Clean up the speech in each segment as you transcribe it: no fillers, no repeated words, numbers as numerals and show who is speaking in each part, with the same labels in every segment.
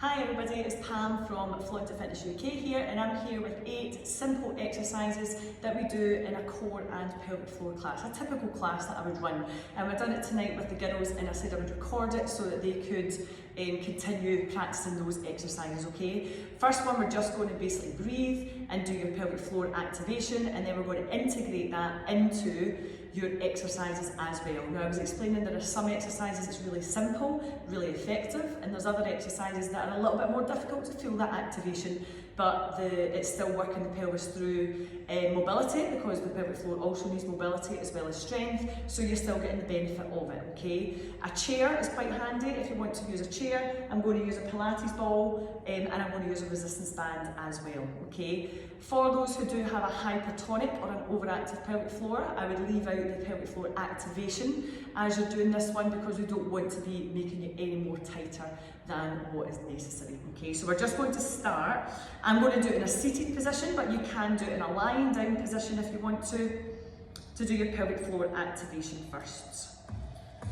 Speaker 1: Hi everybody, it's Pam from Fitness UK here, and I'm here with 8 simple exercises that we do in a core and pelvic floor class, a typical class that I would run. And we've done it tonight with the girls, and I said I would record it so that they could continue practicing those exercises, okay? First one, we're just going to basically breathe and do your pelvic floor activation, and then we're going to integrate that into your exercises as well. Now, I was explaining there are some exercises that's really simple, really effective, and there's other exercises that are a little bit more difficult to feel that activation, but it's still working the pelvis through mobility, because the pelvic floor also needs mobility as well as strength, so you're still getting the benefit of it, okay? A chair is quite handy if you want to use a chair. I'm going to use a Pilates ball and I'm going to use a resistance band as well, okay? For those who do have a hypertonic or an overactive pelvic floor, I would leave out the pelvic floor activation as you're doing this one, because we don't want to be making it any more tighter than what is necessary. Okay, so we're just going to start. I'm going to do it in a seated position, but you can do it in a lying down position if you want to do your pelvic floor activation first.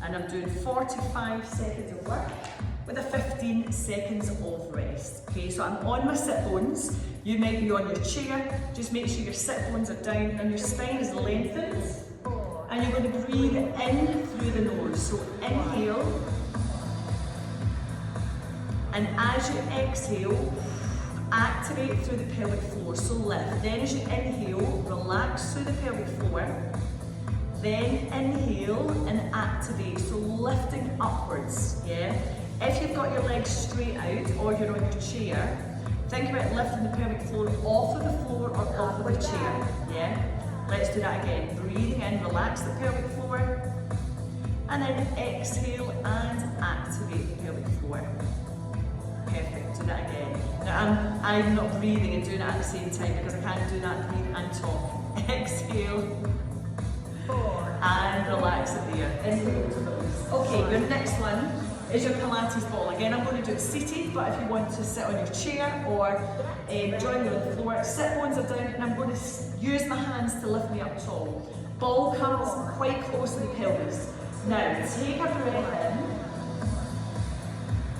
Speaker 1: And I'm doing 45 seconds of work with a 15 seconds of rest. Okay, so I'm on my sit bones. You might be on your chair. Just make sure your sit bones are down and your spine is lengthened. And you're going to breathe in through the nose. So inhale. And as you exhale, activate through the pelvic floor. So lift. Then as you inhale, relax through the pelvic floor. Then inhale and activate. So lifting upwards, yeah? If you've got your legs straight out or you're on your chair, think about lifting the pelvic floor off of the floor or off of the chair, yeah? Let's do that again. Breathing in, relax the pelvic floor, and then exhale and activate the pelvic floor. Perfect, do that again. Now I'm not breathing and doing it at the same time because I can't do that, breathe and talk. Exhale and relax it there. Inhale to release. Okay, your next one is your Pilates ball. Again, I'm going to do it seated, but if you want to sit on your chair or join me on the floor, sit bones are down, and I'm going to use my hands to lift me up tall. Ball comes quite close to the pelvis. Now, take a breath in,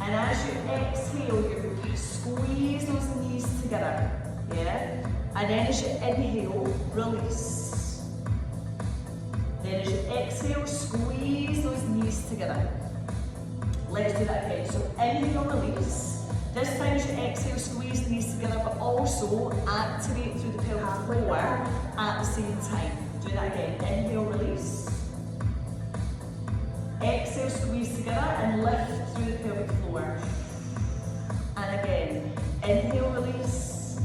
Speaker 1: and as you exhale, you squeeze those knees together, yeah? And then as you inhale, release. Then as you exhale, squeeze those knees together. Let's do that again. So inhale, release. This time as you exhale, squeeze the knees together, but also activate through the pelvic floor at the same time. Do that again. Inhale, release. Exhale, squeeze together and lift through the pelvic floor. And again, inhale, release.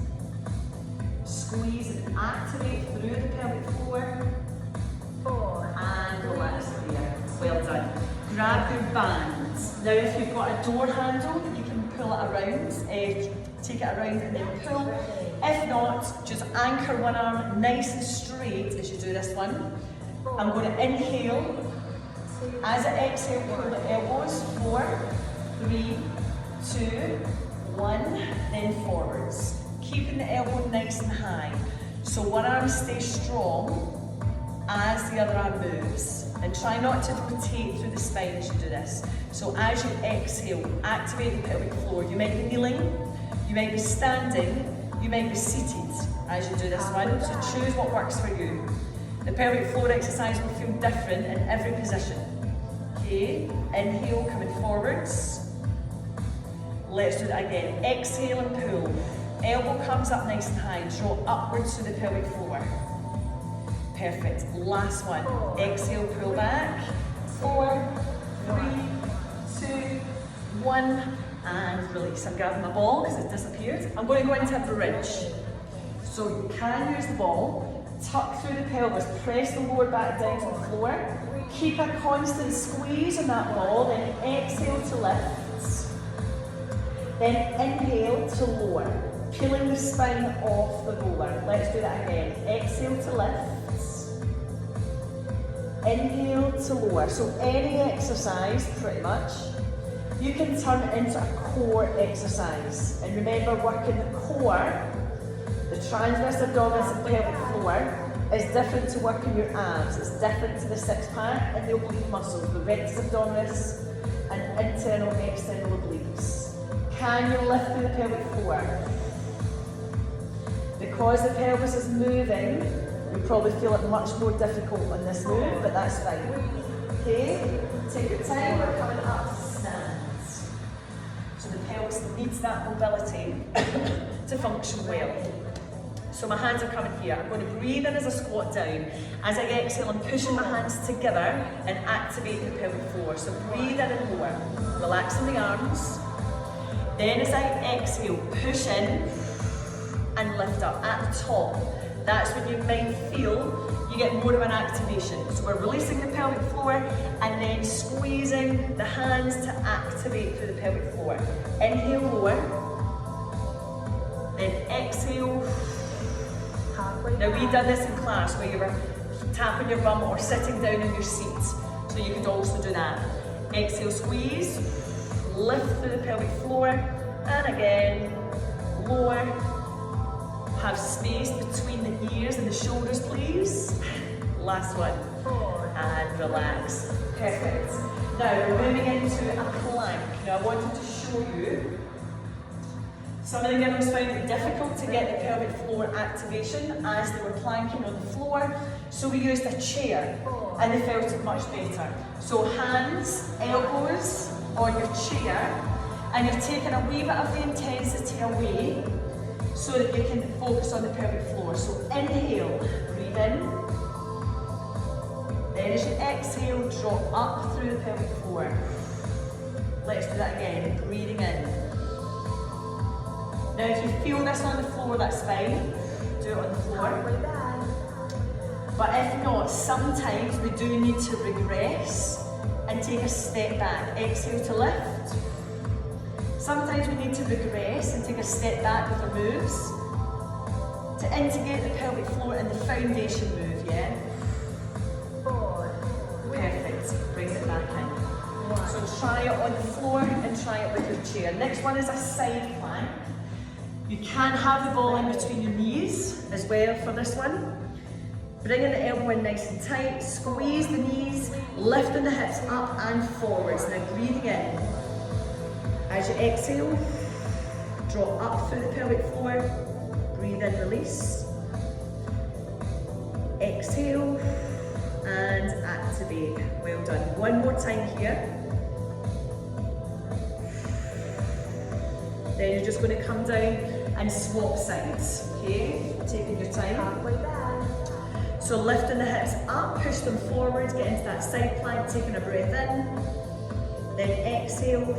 Speaker 1: Squeeze and activate through the pelvic floor. And relax there. Well done. Grab your bands. Now if you've got a door handle, you can pull it around, take it around and then pull. If not, just anchor one arm nice and straight as you do this one. I'm going to inhale. As I exhale, pull the elbows. 4, 3, 2, 1, then forwards. Keeping the elbow nice and high. So one arm stays strong as the other arm moves, and try not to rotate through the spine as you do this. So as you exhale, activate the pelvic floor. You might be kneeling, you might be standing, you might be seated as you do this one, so choose what works for you. The pelvic floor exercise will feel different in every position. Okay, inhale, coming forwards. Let's do that again. Exhale and pull. Elbow comes up nice and high, draw upwards to the pelvic floor. Perfect. Last one. Exhale, pull back. 4, 3, 2, 1, and release. I'm grabbing my ball because it's disappeared. I'm going to go into a bridge. So you can use the ball, tuck through the pelvis, press the lower back down to the floor. Keep a constant squeeze on that ball, then exhale to lift. Then inhale to lower, peeling the spine off the roller. Let's do that again. Exhale to lift. Inhale to lower. So any exercise, pretty much, you can turn it into a core exercise. And remember, working the core, the transverse abdominis and pelvic floor, is different to working your abs. It's different to the six-pack and the oblique muscles, the rectus abdominis and internal, external obliques. Can you lift through the pelvic floor? Because the pelvis is moving, you probably feel it much more difficult on this move, but that's fine. Okay, take your time, we're coming up to stand. So the pelvis needs that mobility to function well. So my hands are coming here. I'm going to breathe in as I squat down. As I exhale, I'm pushing my hands together and activate the pelvic floor. So breathe in and lower, relaxing the arms. Then as I exhale, push in and lift up at the top. That's when you might feel you get more of an activation. So we're releasing the pelvic floor and then squeezing the hands to activate through the pelvic floor. Inhale, lower. Then exhale. Now we've done this in class where you were tapping your bum or sitting down in your seat. So you could also do that. Exhale, squeeze. Lift through the pelvic floor. And again, lower. Have space between the ears and the shoulders, please. Last one. And relax. Perfect. Now we're moving into a plank. Now I wanted to show you. Some of the girls found it difficult to get the pelvic floor activation as they were planking on the floor. So we used a chair and they felt it much better. So hands, elbows on your chair, and you're taking a wee bit of the intensity away so that you can focus on the pelvic floor. So inhale, breathe in. Then as you exhale, drop up through the pelvic floor. Let's do that again, breathing in. Now if you feel this on the floor, that's fine. Do it on the floor. But if not, sometimes we do need to regress and take a step back. Exhale to lift. Sometimes we need to regress and take a step back with our moves to integrate the pelvic floor in the foundation move, yeah? Perfect. Bring it back in. So try it on the floor and try it with your chair. Next one is a side plank. You can have the ball in between your knees as well for this one. Bringing the elbow in nice and tight, squeeze the knees, lifting the hips up and forwards. Now breathing in. As you exhale, drop up through the pelvic floor, breathe in, release. Exhale and activate. Well done. One more time here. Then you're just going to come down and swap sides, okay? Taking your time. Halfway back. So lifting the hips up, push them forward, get into that side plank, taking a breath in. Then exhale,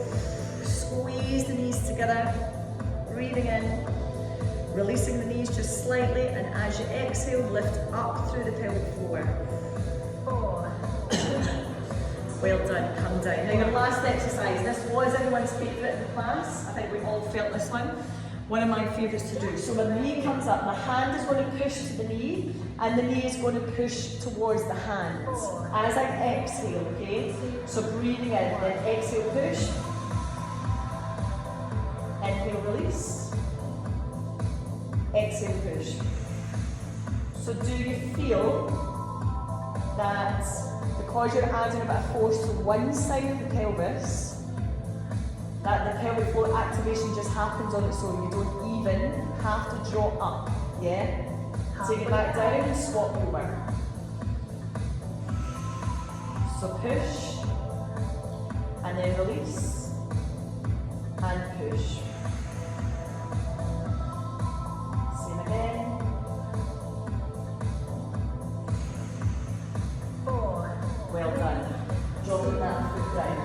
Speaker 1: squeeze the knees together, breathing in, releasing the knees just slightly, and as you exhale, lift up through the pelvic floor. Well done, come down. Now your last exercise, this was everyone's favourite in the class. I think we all felt this one. One of my favourites to do. So when the knee comes up, the hand is going to push to the knee and the knee is going to push towards the hand. As I exhale, okay? So breathing in, then exhale, push. Inhale, release. Exhale, push. So do you feel that because you're adding a bit of force to one side of the pelvis, that the pelvic floor activation just happens on its own? You don't even have to draw up, yeah? Take it back down and swap over. So push, and then release, and push. Same again. 4. Well done. Dropping that foot down.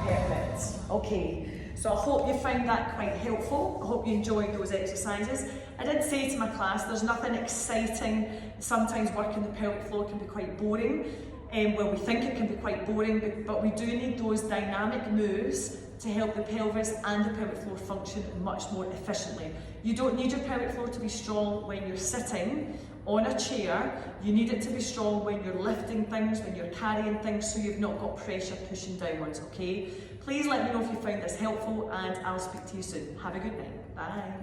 Speaker 1: Perfect. Okay. So I hope you found that quite helpful. I hope you enjoyed those exercises. I did say to my class, there's nothing exciting. Sometimes working the pelvic floor can be quite boring. Well, we think it can be quite boring, but we do need those dynamic moves to help the pelvis and the pelvic floor function much more efficiently. You don't need your pelvic floor to be strong when you're sitting on a chair. You need it to be strong when you're lifting things, when you're carrying things, so you've not got pressure pushing downwards, okay? Please let me know if you found this helpful, and I'll speak to you soon. Have a good night. Bye.